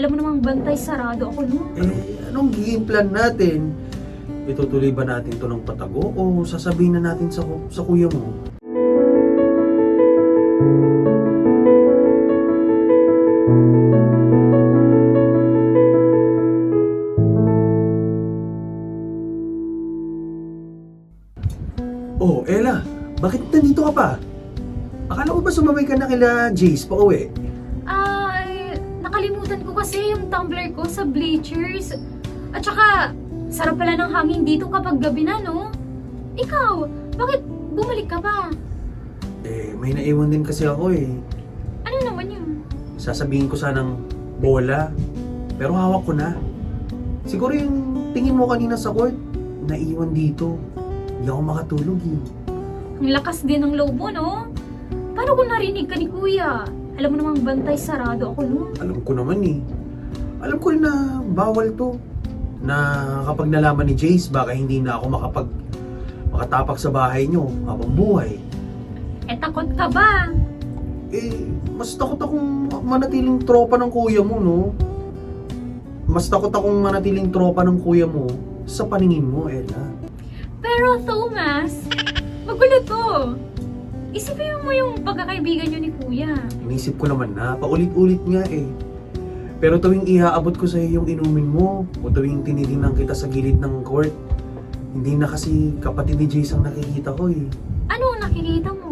Alam mo namang bantay sarado ako no. Anong game plan natin? Itutuloy ba natin to ng patago o sasabihin na natin sa kuya mo? Oh, Ella, bakit nandito ka pa? Akala ko ba sumabay ka na kila Jace pa uwi? Nakalimutan ko kasi yung tumbler ko sa bleachers. At saka, sarap pala ng hangin dito kapag gabi na, no? Ikaw, bakit bumalik ka ba? May naiwan din kasi ako eh. Ano naman yun? Sasabihin ko sanang bola, pero hawak ko na. Siguro yung tingin mo kanina sa court, naiwan dito. Hindi ako makatulog eh. Ang lakas din ng loob mo, no? Paano kung narinig ka ni Kuya? Alam mo namang bantay sarado ako, no? Alam ko naman eh. Alam ko rin na bawal to. Na kapag nalaman ni Jace, baka hindi na ako makatapak sa bahay nyo habang buhay. Takot ka ba? Mas takot akong manatiling tropa ng kuya mo, no? Mas takot akong manatiling tropa ng kuya mo sa paningin mo, Ella. Pero Thomas, magulo to. Isipin mo yung pagkakaibigan nyo ni Kuya. Inisip ko naman na, paulit-ulit nga eh. Pero tuwing iaabot ko sa'yo yung inumin mo, o tuwing tinitingnan kita sa gilid ng court, hindi na kasi kapatid ni Jace ang nakikita ko eh. Ano ang nakikita mo?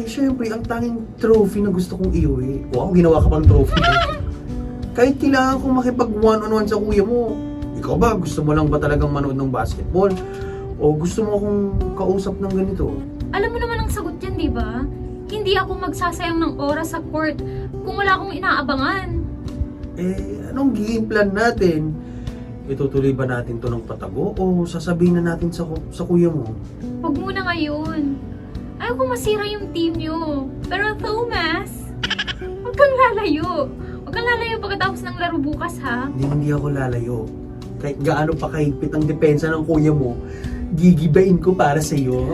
Syempre, ang tanging trophy na gusto kong iuwi. Wow, ginawa ka pang trophy eh. Kahit kailangan kong makipag one-on-one sa kuya mo, ikaw ba, gusto mo lang ba talagang manood ng basketball? O gusto mo akong kausap ng ganito? Alam mo naman ang sagot yan, di ba? Hindi ako magsasayang ng oras sa court kung wala akong inaabangan. Anong game plan natin? Itutuloy ba natin to ng patago o sasabihin na natin sa kuya mo? Huwag muna ngayon. Ayaw ko masira yung team nyo. Pero Thomas, huwag kang lalayo. Huwag kang lalayo pagkatapos ng laro bukas, ha? Hindi ako lalayo. Kahit gaano pa kahigpit ang depensa ng kuya mo, gigibain ko para sa'yo.